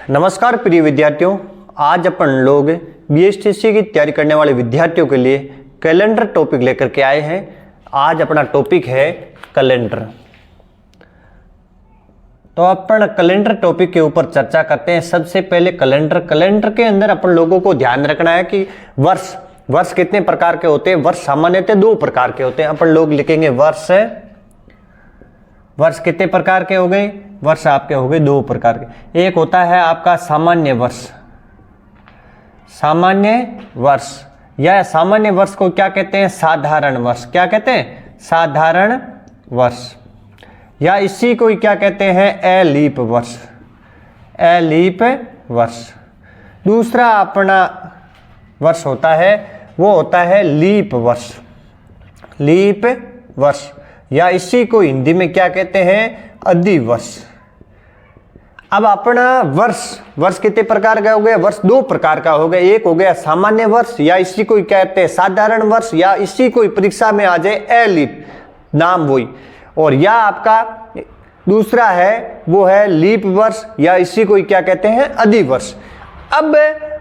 नमस्कार प्रिय विद्यार्थियों, आज अपन लोग बीएसटीसी की तैयारी करने वाले विद्यार्थियों के लिए कैलेंडर टॉपिक लेकर के आए हैं। आज अपना टॉपिक है कैलेंडर। तो अपन कैलेंडर टॉपिक के ऊपर चर्चा करते हैं। सबसे पहले कैलेंडर के अंदर अपन लोगों को ध्यान रखना है कि वर्ष कितने प्रकार के होते हैं। वर्ष सामान्यतः 2 प्रकार के होते हैं। अपन लोग लिखेंगे वर्ष कितने प्रकार के हो गए। वर्ष आपके हो गए 2 प्रकार के। एक होता है आपका सामान्य वर्ष या सामान्य वर्ष को क्या कहते हैं, साधारण वर्ष। क्या कहते हैं, साधारण वर्ष, या इसी को क्या कहते हैं, अलीप वर्ष। दूसरा अपना वर्ष होता है वो होता है लीप वर्ष, या इसी को हिंदी में क्या कहते हैं, अधिवर्ष। अब अपना वर्ष कितने प्रकार का हो गया, वर्ष 2 प्रकार का हो गया। एक हो गया सामान्य वर्ष, या इसी को कहते हैं साधारण वर्ष, या इसी को परीक्षा में आ जाए अलीप, नाम वही। और या आपका दूसरा है वो है लीप वर्ष, या इसी को क्या कहते हैं, अधिवर्ष। अब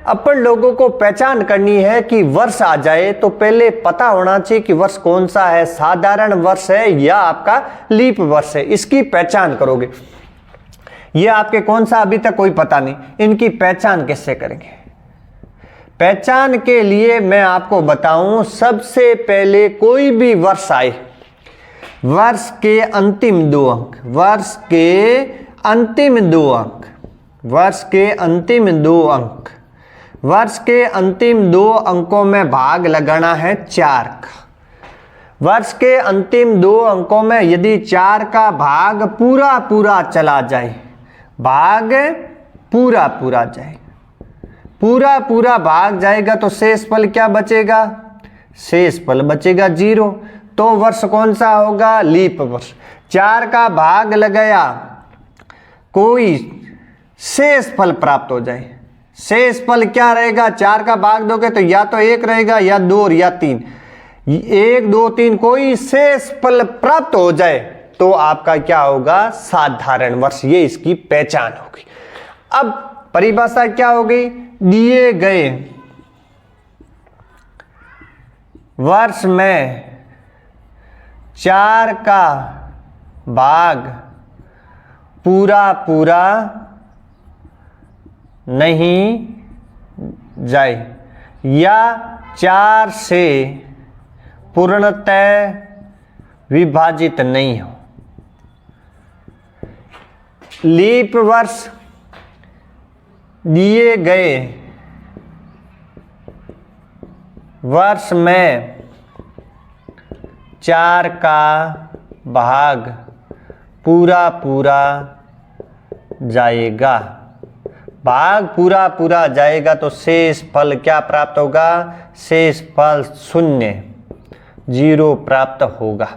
अपन लोगों को पहचान करनी है कि वर्ष आ जाए तो पहले पता होना चाहिए कि वर्ष कौन सा है, साधारण वर्ष है या आपका लीप वर्ष है। इसकी पहचान करोगे। ये आपके कौन सा अभी तक कोई पता नहीं, इनकी पहचान कैसे करेंगे। पहचान के लिए मैं आपको बताऊं, सबसे पहले कोई भी वर्ष आए, वर्ष के अंतिम 2 अंकों में भाग लगाना है 4 का। वर्ष के अंतिम 2 अंकों में यदि 4 का भाग पूरा चला जाए, भाग पूरा भाग जाएगा तो शेष फल क्या बचेगा, शेष फल बचेगा 0। तो वर्ष कौन सा होगा, लीप वर्ष। 4 का भाग लगाया, कोई शेष फल प्राप्त हो जाए। शेष फल क्या रहेगा, 4 का भाग दोगे तो या तो 1 रहेगा, या 2 और या 3। 1, 2, 3 कोई शेष फल प्राप्त हो जाए तो आपका क्या होगा, साधारण वर्ष। ये इसकी पहचान होगी। अब परिभाषा क्या हो गई, दिए गए वर्ष में 4 का भाग पूरा नहीं जाए, या 4 से पूर्णतः विभाजित नहीं हो। लीप वर्ष, दिए गए वर्ष में 4 का भाग पूरा जाएगा। भाग पूरा जाएगा तो शेष फल क्या प्राप्त होगा, शेष फल 0 प्राप्त होगा।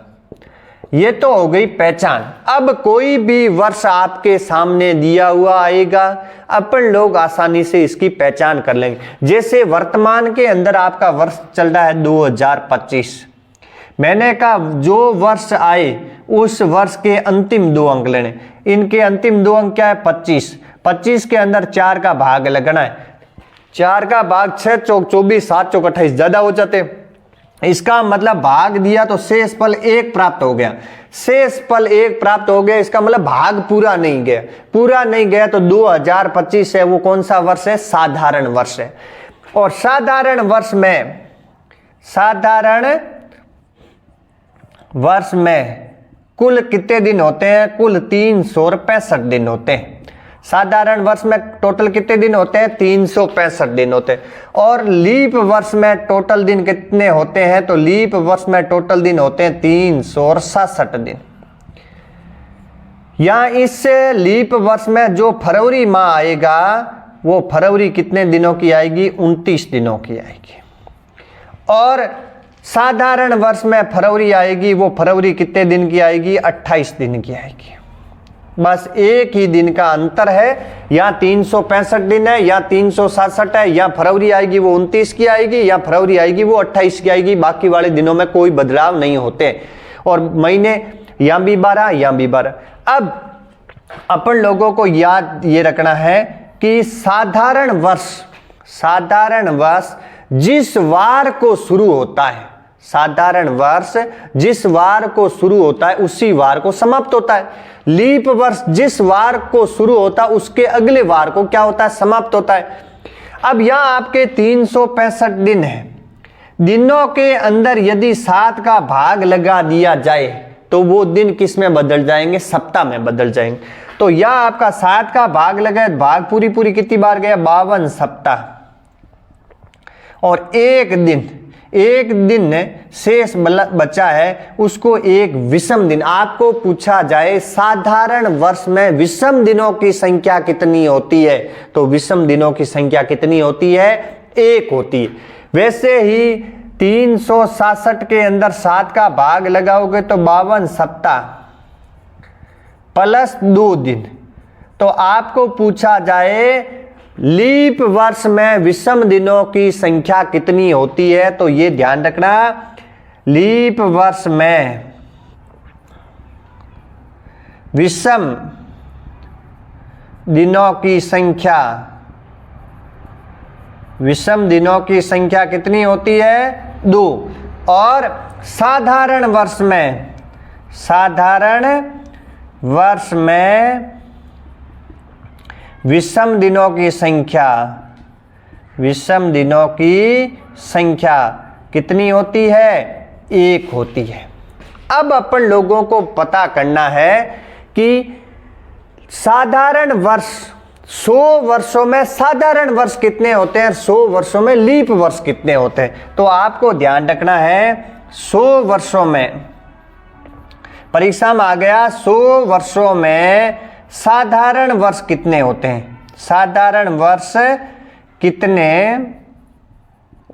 ये तो हो गई पहचान। अब कोई भी वर्ष आपके सामने दिया हुआ आएगा, अपन लोग आसानी से इसकी पहचान कर लेंगे। जैसे वर्तमान के अंदर आपका वर्ष चल रहा है 2025। मैंने कहा जो वर्ष आए उस वर्ष के अंतिम 2 अंक लेने। इनके अंतिम 2 अंक क्या है, 25। 25 के अंदर 4 का भाग लगना है। 4 का भाग 6 चौक 24, 7 चौक 28, ज्यादा हो जाते। इसका मतलब भाग दिया तो शेष फल 1 प्राप्त हो गया। शेष फल 1 प्राप्त हो गया, इसका मतलब भाग पूरा नहीं गया तो 2025 है वो कौन सा वर्ष है, साधारण वर्ष है। और साधारण वर्ष में कुल कितने दिन होते हैं, कुल 365 दिन होते हैं। साधारण वर्ष में टोटल कितने दिन होते हैं, 365 दिन होते हैं। और लीप वर्ष में टोटल दिन कितने होते हैं, तो लीप वर्ष में टोटल दिन होते हैं 367 दिन। या इस लीप वर्ष में जो फरवरी माह आएगा वो फरवरी कितने दिनों की आएगी, 29 दिनों की आएगी। और साधारण वर्ष में फरवरी आएगी, वो फरवरी कितने दिन की आएगी, 28 दिन की आएगी। बस एक ही दिन का अंतर है, या 365 दिन है या 367 है। या फरवरी आएगी वो 29 की आएगी, या फरवरी आएगी वो 28 की आएगी। बाकी वाले दिनों में कोई बदलाव नहीं होते। और महीने या भी 12 या भी 12। अब अपन लोगों को याद ये रखना है कि साधारण वर्ष जिस वार को शुरू होता है, साधारण वर्ष जिस वार को शुरू होता है उसी वार को समाप्त होता है। लीप वर्ष जिस वार को शुरू होता है उसके अगले वार को क्या होता है, समाप्त होता है। अब यहां आपके 365 दिन है, दिनों के अंदर यदि 7 का भाग लगा दिया जाए तो वो दिन किस में बदल जाएंगे, सप्ताह में बदल जाएंगे। तो यह आपका 7 का भाग लगा, भाग पूरी कितनी बार गया, 52 सप्ताह। और एक दिन शेष बचा है, उसको एक विषम दिन। आपको पूछा जाए साधारण वर्ष में विषम दिनों की संख्या कितनी होती है, तो विषम दिनों की संख्या कितनी होती है, 1 होती है। वैसे ही 366 के अंदर 7 का भाग लगाओगे तो 52 सप्ताह प्लस 2 दिन। तो आपको पूछा जाए लीप वर्ष में विषम दिनों की संख्या कितनी होती है, तो ये ध्यान रखना, लीप वर्ष में विषम दिनों की संख्या, विषम दिनों की संख्या कितनी होती है, 2। और साधारण वर्ष में विषम दिनों की संख्या कितनी होती है, 1 होती है। अब अपन लोगों को पता करना है कि साधारण वर्ष 100 वर्षों में साधारण वर्ष कितने होते हैं, 100 वर्षों में लीप वर्ष कितने होते हैं। तो आपको ध्यान रखना है 100 वर्षों में, परीक्षा में आ गया 100 वर्षों में साधारण वर्ष कितने होते हैं, साधारण वर्ष कितने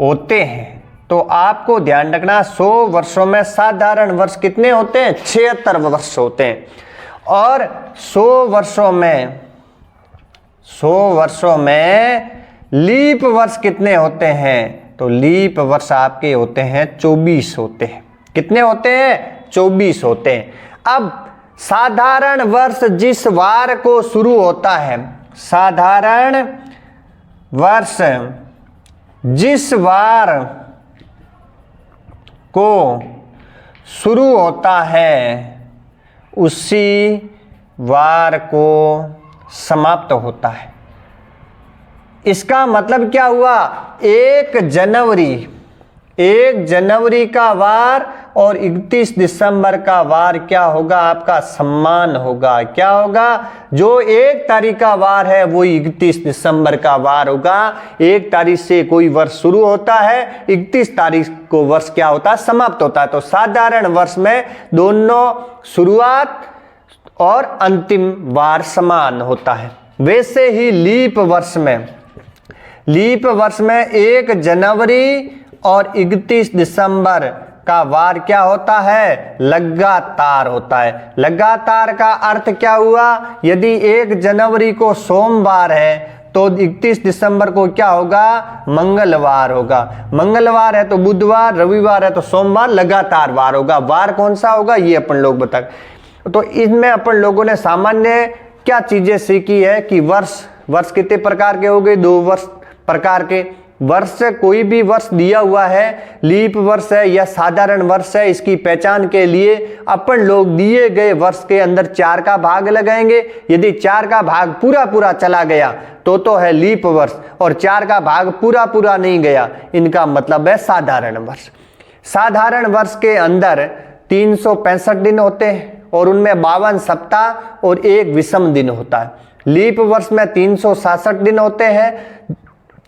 होते हैं। तो आपको ध्यान रखना 100 वर्षों में साधारण वर्ष कितने होते हैं, 76 वर्ष होते हैं। और 100 वर्षों में लीप वर्ष कितने होते हैं, तो लीप वर्ष आपके होते हैं 24 होते हैं। कितने होते हैं, 24 होते हैं। अब साधारण वर्ष जिस वार को शुरू होता है, साधारण वर्ष जिस वार को शुरू होता है उसी वार को समाप्त होता है। इसका मतलब क्या हुआ, 1 जनवरी का वार और 31 दिसंबर का वार क्या होगा, आपका सम्मान होगा। क्या होगा, जो 1 तारीख का वार है वही 31 दिसंबर का वार होगा। 1 तारीख से कोई वर्ष शुरू होता है, 31 तारीख को वर्ष क्या होता है, समाप्त होता है। तो साधारण वर्ष में दोनों शुरुआत और अंतिम वार समान होता है। वैसे ही लीप वर्ष में 1 जनवरी और 31 दिसंबर का वार क्या होता है, लगातार होता है। लगातार का अर्थ क्या हुआ, यदि 1 जनवरी को सोमवार है तो 31 दिसंबर को क्या होगा, मंगलवार होगा। मंगलवार है तो बुधवार, रविवार है तो सोमवार, लगातार वार होगा। वार कौन सा होगा ये अपन लोग बता। तो इसमें अपन लोगों ने सामान्य क्या चीजें सीखी है कि वर्ष कितने प्रकार के हो गए, 2 प्रकार के वर्ष। कोई भी वर्ष दिया हुआ है, लीप वर्ष है या साधारण वर्ष है, इसकी पहचान के लिए अपन लोग दिए गए वर्ष के अंदर 4 का भाग लगाएंगे। यदि 4 का भाग पूरा चला गया तो है लीप वर्ष, और 4 का भाग पूरा नहीं गया, इनका मतलब है साधारण वर्ष। साधारण वर्ष के अंदर 365 दिन होते हैं और उनमें 52 सप्ताह और 1 विषम दिन होता है। लीप वर्ष में 366 दिन होते हैं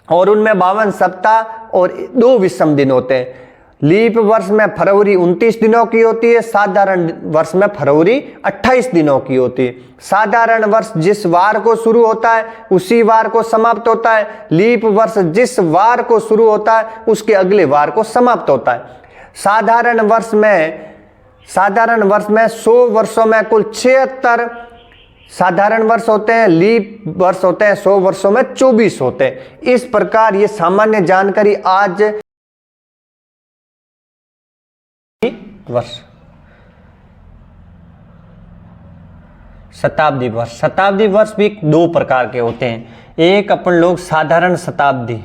और उनमें 52 सप्ताह और 2 विषम दिन होते हैं। लीप वर्ष में फरवरी 29 दिनों की होती है, साधारण वर्ष में फरवरी 28 दिनों की होती है। साधारण वर्ष जिस वार को शुरू होता है उसी वार को समाप्त होता है। लीप वर्ष जिस वार को शुरू होता है उसके अगले वार को समाप्त होता है। साधारण वर्ष में 100 वर्षों में कुल 76 साधारण वर्ष होते हैं, लीप वर्ष होते हैं 100 वर्षों में 24 होते हैं। इस प्रकार ये सामान्य जानकारी आज वर्ष शताब्दी वर्ष। शताब्दी वर्ष भी दो प्रकार के होते हैं, एक अपन लोग साधारण शताब्दी,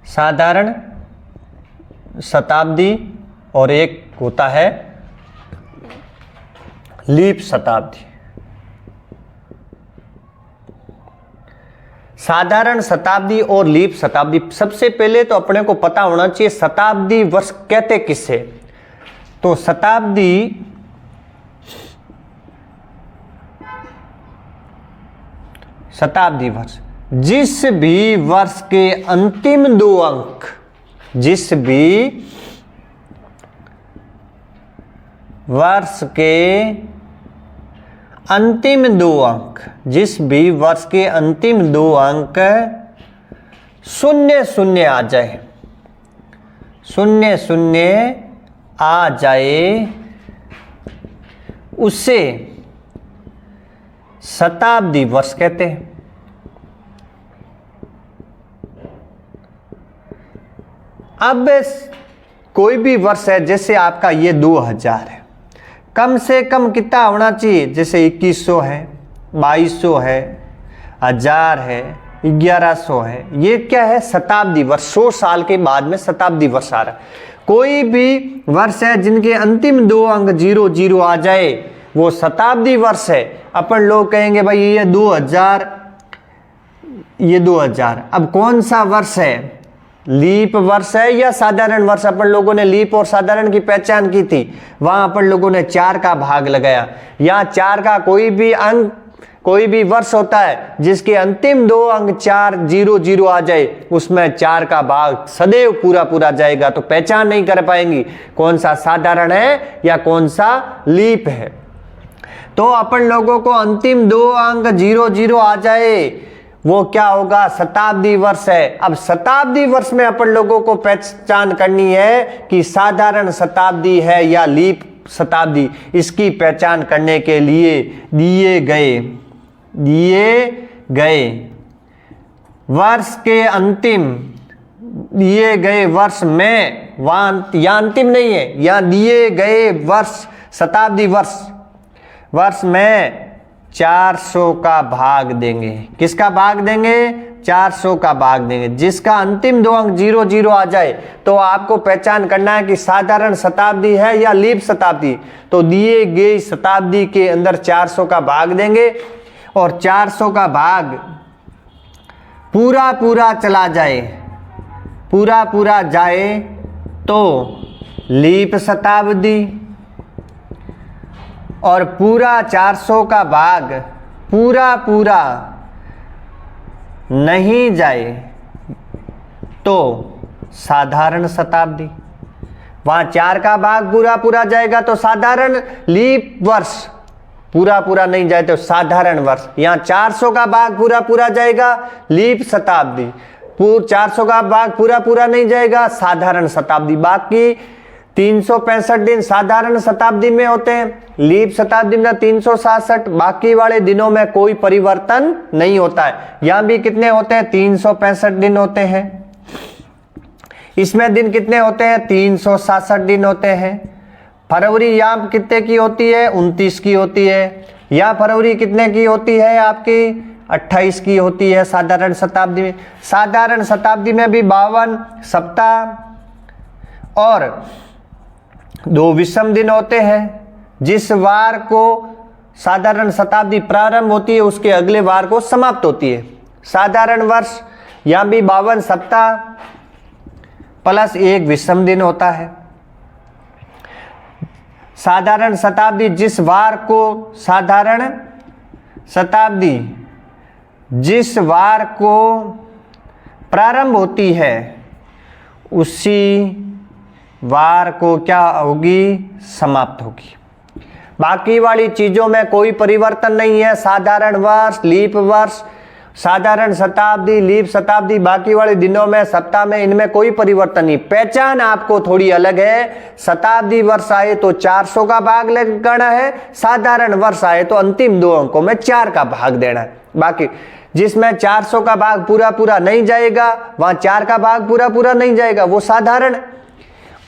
साधारण शताब्दी, और एक होता है लीप शताब्दी। साधारण शताब्दी और लीप शताब्दी, सबसे पहले तो अपने को पता होना चाहिए शताब्दी वर्ष कहते किससे। तो शताब्दी वर्ष जिस भी वर्ष के अंतिम दो अंक, जिस भी वर्ष के अंतिम दो अंक, जिस भी वर्ष के अंतिम दो अंक 0 आ जाए, 0 आ जाए, उसे शताब्दी वर्ष कहते हैं। अब कोई भी वर्ष है, जैसे आपका ये 2000 है, कम से कम कितना होना चाहिए, जैसे 2100 है, 2200 है, 1000 है, 1100 है, ये क्या है शताब्दी वर्ष। 100 साल के बाद में शताब्दी वर्ष आ रहा है। कोई भी वर्ष है जिनके अंतिम दो अंक 00 आ जाए, वो शताब्दी वर्ष है। अपन लोग कहेंगे भाई ये 2000, ये 2000। अब कौन सा वर्ष है, लीप वर्ष है या साधारण वर्ष। अपन लोगों ने लीप और साधारण की पहचान की थी, वहां अपन लोगों ने 4 का भाग लगाया। या 4 का कोई भी अंक, कोई भी वर्ष होता है जिसके अंतिम दो अंक 400 आ जाए, उसमें 4 का भाग सदैव पूरा जाएगा। तो पहचान नहीं कर पाएंगी कौन सा साधारण है या कौन सा लीप है। तो अपन लोगों को अंतिम दो अंक 00 आ जाए, वो क्या होगा, शताब्दी वर्ष है। अब शताब्दी वर्ष में अपन लोगों को पहचान करनी है कि साधारण शताब्दी है या लीप शताब्दी। इसकी पहचान करने के लिए दिए गए वर्ष के अंतिम, दिए गए वर्ष में, वहां या अंतिम नहीं है, या दिए गए वर्ष शताब्दी वर्ष में 400 का भाग देंगे। किसका भाग देंगे, 400 का भाग देंगे। जिसका अंतिम दो अंक 00 आ जाए, तो आपको पहचान करना है कि साधारण शताब्दी है या लीप शताब्दी। तो दिए गए शताब्दी के अंदर 400 का भाग देंगे, और 400 का भाग पूरा चला जाए, पूरा जाए तो लीप शताब्दी, और पूरा 400 का भाग पूरा नहीं जाए तो साधारण शताब्दी। वहां 4 का भाग पूरा जाएगा तो साधारण लीप वर्ष, पूरा नहीं जाए तो साधारण वर्ष। यहां 400 का भाग पूरा जाएगा, लीप शताब्दी। 400 का भाग पूरा नहीं जाएगा, साधारण शताब्दी। बाकी 365 दिन साधारण शताब्दी में होते हैं, लीप शताब्दी में 367। बाकी वाले दिनों में कोई परिवर्तन नहीं होता है। यहां भी कितने होते हैं, 365 दिन होते हैं। इसमें दिन कितने होते हैं, 367 दिन होते हैं। फरवरी यहाँ कितने की होती है, 29 की होती है। या फरवरी कितने की होती है आपकी, 28 की होती है साधारण शताब्दी में। साधारण शताब्दी में भी 52 सप्ताह और 2 विषम दिन होते हैं। जिस वार को साधारण शताब्दी प्रारंभ होती है, उसके अगले वार को समाप्त होती है। साधारण वर्ष यहाँ भी 52 सप्ताह प्लस 1 विषम दिन होता है। साधारण शताब्दी जिस वार को, साधारण शताब्दी जिस वार को प्रारंभ होती है, उसी वार को क्या होगी, समाप्त होगी। बाकी वाली चीजों में कोई परिवर्तन नहीं है। साधारण वर्ष, लीप वर्ष, साधारण शताब्दी, लीप शताब्दी, बाकी वाले दिनों में, सप्ताह में, इनमें कोई परिवर्तन नहीं। पहचान आपको थोड़ी अलग है। शताब्दी वर्ष आए तो 400 का भाग लगाना है, साधारण वर्ष आए तो अंतिम 2 अंकों में 4 का भाग देना है। बाकी जिसमें 400 का भाग पूरा नहीं जाएगा, वहां 4 का भाग पूरा नहीं जाएगा, वो साधारण।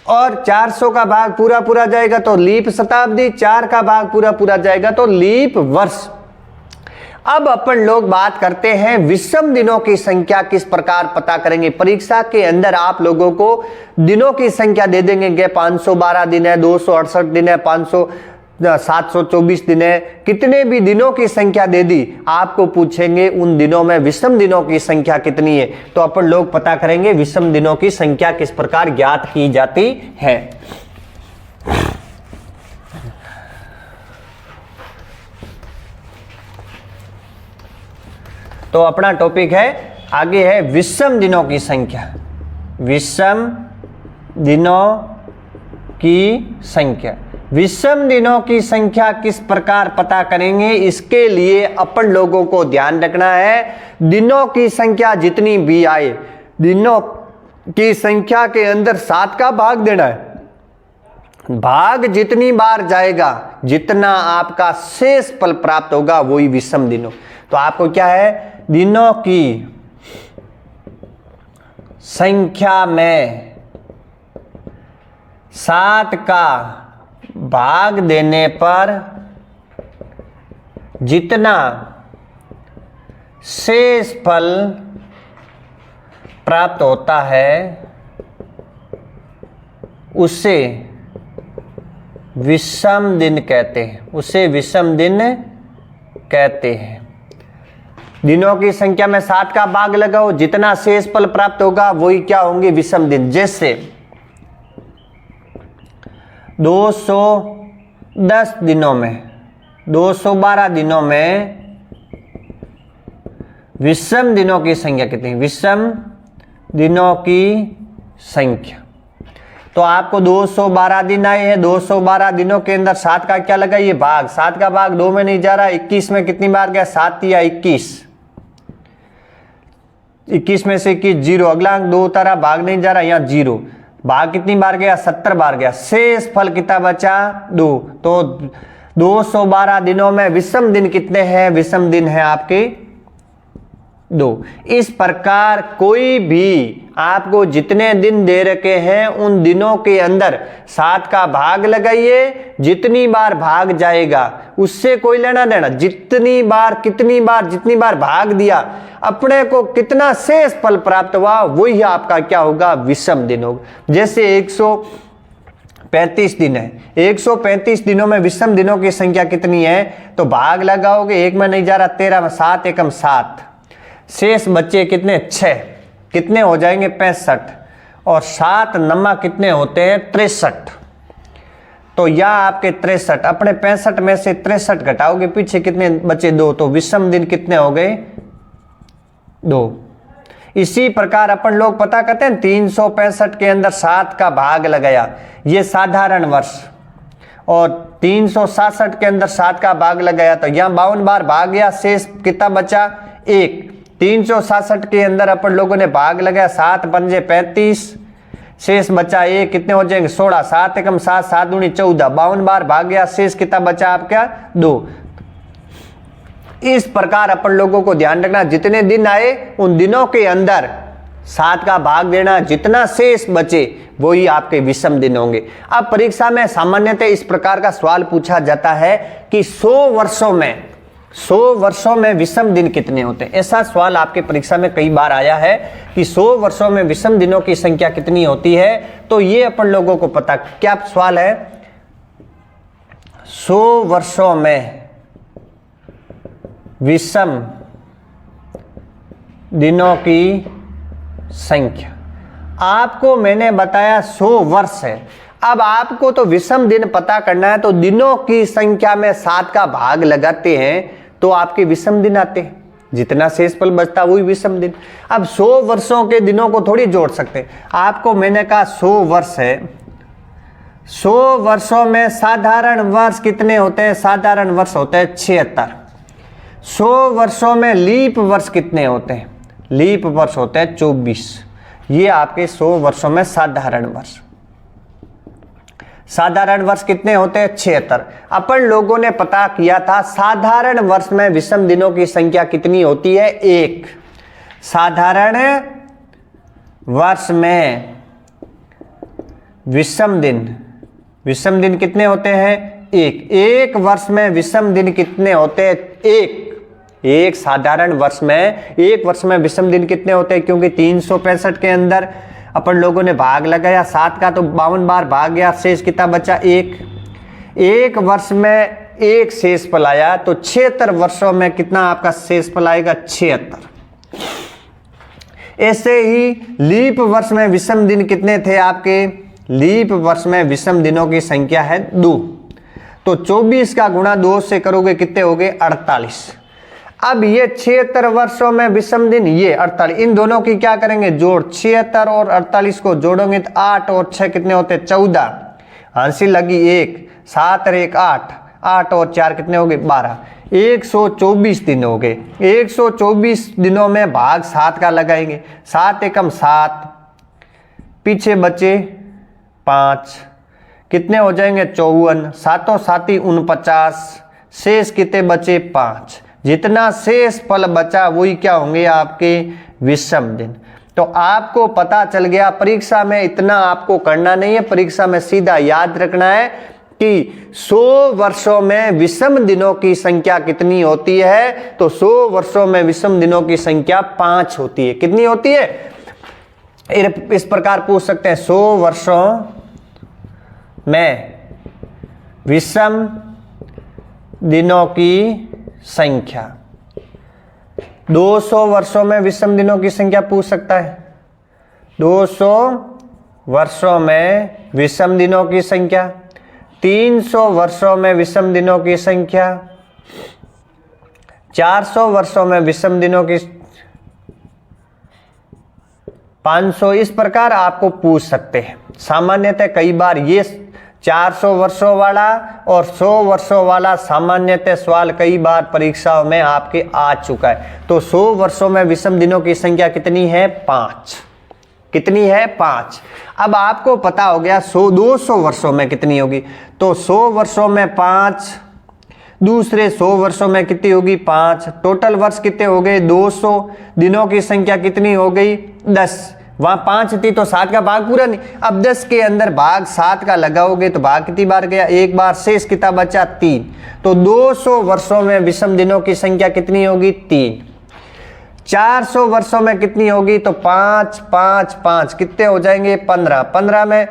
और 400 का भाग पूरा पूरा जाएगा तो लीप शताब्दी, 4 का भाग पूरा पूरा जाएगा तो लीप वर्ष। अब अपन लोग बात करते हैं विषम दिनों की संख्या किस प्रकार पता करेंगे। परीक्षा के अंदर आप लोगों को दिनों की संख्या दे देंगे कि 512 दिन है, 268 दिन है, 724 दिन है, कितने भी दिनों की संख्या दे दी, आपको पूछेंगे उन दिनों में विषम दिनों की संख्या कितनी है। तो अपन लोग पता करेंगे विषम दिनों की संख्या किस प्रकार ज्ञात की जाती है। तो अपना टॉपिक है आगे है विषम दिनों की संख्या। विषम दिनों की संख्या, विषम दिनों की संख्या किस प्रकार पता करेंगे, इसके लिए अपन लोगों को ध्यान रखना है दिनों की संख्या जितनी भी आए, दिनों की संख्या के अंदर 7 का भाग देना है। भाग जितनी बार जाएगा जितना आपका शेष फल प्राप्त होगा वही विषम दिनों। तो आपको क्या है, दिनों की संख्या में 7 का भाग देने पर जितना शेष फल प्राप्त होता है उसे विषम दिन कहते हैं, उसे विषम दिन कहते हैं। दिनों की संख्या में 7 का भाग लगाओ, जितना शेष फल प्राप्त होगा वही क्या होंगे, विषम दिन। जैसे 210 दिनों में, 212 दिनों में विषम दिनों की संख्या कितनी, विषम दिनों की संख्या। तो आपको 212 दिन आए हैं, 212 दिनों के अंदर 7 का क्या लगा, ये भाग। 7 का भाग 2 में नहीं जा रहा, 21 में कितनी बार गया, 7 या 21, 21 में से 21 0, अगला अंक 2 उतारा, भाग नहीं जा रहा, यहाँ 0, भाग कितनी बार गया, 70 बार गया, शेष फल कितना बचा, 2। तो 212 दिनों में विषम दिन कितने हैं, विषम दिन है आपके 2। इस प्रकार कोई भी आपको जितने दिन दे रखे हैं उन दिनों के अंदर 7 का भाग लगाइए, जितनी बार भाग जाएगा उससे कोई लेना देना, जितनी बार कितनी बार जितनी बार भाग दिया अपने को कितना शेष फल प्राप्त हुआ वही आपका क्या होगा, विषम दिन होगा। जैसे 135 दिन है, 135 दिनों में विषम दिनों की संख्या कितनी है, तो भाग लगाओगे, 1 में नहीं जा रहा, 13 में 7 एकम 7, शेष बच्चे कितने 6, कितने हो जाएंगे 65, और 7 नमा कितने होते हैं 63। तो यह आपके 63, अपने 65 में से 63 घटाओगे, पीछे कितने बचे 2, तो विषम दिन कितने हो गए 2। इसी प्रकार अपन लोग पता करते हैं 365 के अंदर 7 का भाग लगाया, ये साधारण वर्ष, और 367 के अंदर 7 का भाग लगाया तो यहाँ 52 बार भाग गया, शेष कितना बचा 1। 367 के अंदर अपन लोगों ने भाग लगाया, 7 पंजे 35, शेष बचा 1, कितने हो जाएंगे 16, 7 एकम 7, 7 दूनी 14, 52 बार भाग गया, शेष कितना बचा आपका 2। इस प्रकार अपन लोगों को ध्यान रखना, जितने दिन आए उन दिनों के अंदर 7 का भाग देना, जितना शेष बचे वही आपके विषम दिन होंगे। अब परीक्षा में सामान्यतः इस प्रकार का सवाल पूछा जाता है कि 100 वर्षों में विषम दिन कितने होते हैं। ऐसा सवाल आपके परीक्षा में कई बार आया है कि 100 वर्षों में विषम दिनों की संख्या कितनी होती है। तो ये अपन लोगों को पता, क्या सवाल है, 100 वर्षों में विषम दिनों की संख्या। आपको मैंने बताया 100 वर्ष है, अब आपको तो विषम दिन पता करना है, तो दिनों की संख्या में 7 का भाग लगाते हैं तो आपके विषम दिन आते हैं, जितना शेषफल बचता वही विषम दिन। अब 100 वर्षों के दिनों को थोड़ी जोड़ सकते, आपको मैंने कहा 100 वर्ष है, 100 वर्षों में साधारण वर्ष कितने होते हैं, साधारण वर्ष होते हैं 76। 100 वर्षों में लीप वर्ष कितने होते हैं, लीप वर्ष होते हैं 24। ये आपके 100 वर्षों में साधारण वर्ष। साधारण वर्ष कितने होते हैं 76। अपन लोगों ने पता किया था साधारण वर्ष में विषम दिनों की संख्या कितनी होती है, 1। साधारण वर्ष में विषम दिन कितने होते हैं? एक वर्ष में विषम दिन कितने होते हैं? एक साधारण वर्ष में, एक वर्ष में विषम दिन कितने होते हैं? क्योंकि 365 के अंदर अपन लोगों ने भाग लगाया 7 का, तो 52 बार भाग गया, शेष कितना बचा? एक वर्ष में एक शेष फल आया, तो 76 वर्षों में कितना आपका शेष फल आएगा? 76। ऐसे ही लीप वर्ष में विषम दिन कितने थे आपके? लीप वर्ष में विषम दिनों की संख्या है 2, तो 24 का गुणा 2 से करोगे कितने हो गए? 48। अब ये 76 वर्षों में विषम दिन, ये 48, इन दोनों की क्या करेंगे? जोड़। 76 और 48 को जोड़ोगे तो 8 और 6 कितने होते? 14। हंसी लगी 1, 7 और 1 8, 8 और 4 कितने हो गए? 12। 124 दिन हो गए। 124 दिनों में भाग 7 का लगाएंगे। 7 एकम 7, पीछे बचे 5, कितने हो जाएंगे? 54। 7 7 49, शेष कितने बचे? 5। जितना शेष फल बचा वही क्या होंगे? आपके विषम दिन। तो आपको पता चल गया, परीक्षा में इतना आपको करना नहीं है, परीक्षा में सीधा याद रखना है कि 100 वर्षों में विषम दिनों की संख्या कितनी होती है? तो 100 वर्षों में विषम दिनों की संख्या 5 होती है। कितनी होती है? इस प्रकार पूछ सकते हैं, 100 वर्षों में विषम दिनों की संख्या। 200 वर्षों में विषम दिनों की संख्या पूछ सकता है। 200 वर्षों में विषम दिनों की संख्या, 300 वर्षों में विषम दिनों की संख्या, 400 वर्षों में विषम दिनों की, 500, इस प्रकार आपको पूछ सकते हैं। सामान्यतः कई बार ये 400 वर्षों वाला और 100 वर्षों वाला सामान्यतः सवाल कई बार परीक्षाओं में आपके आ चुका है। तो 100 वर्षों में विषम दिनों की संख्या कितनी है? 5। कितनी है? 5। अब आपको पता हो गया 200 वर्षों में कितनी होगी, तो 100 वर्षों में 5, दूसरे 100 वर्षों में कितनी होगी? 5। टोटल वर्ष कितने हो गए? 200। दिनों की संख्या कितनी हो गई? 10। वहां 5 थी तो 7 का भाग पूरा नहीं। अब 10 के अंदर भाग 7 का लगाओगे तो भाग कितनी बार गया? 1 बार। शेष कितना बचा? 3। तो 200 वर्षों में विषम दिनों की संख्या कितनी होगी? 3। 400 वर्षों में कितनी होगी? तो 5 5 5 कितने हो जाएंगे? 15। 15 में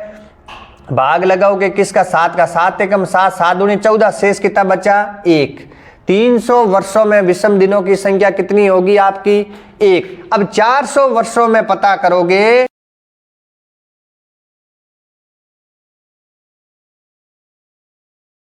भाग लगाओगे किसका? 7 का। 7 एकम 7, 7 दूनी 14, शेष कितना बचा? 1। 300 वर्षों में विषम दिनों की संख्या कितनी होगी आपकी? 1। अब 400 वर्षों में पता करोगे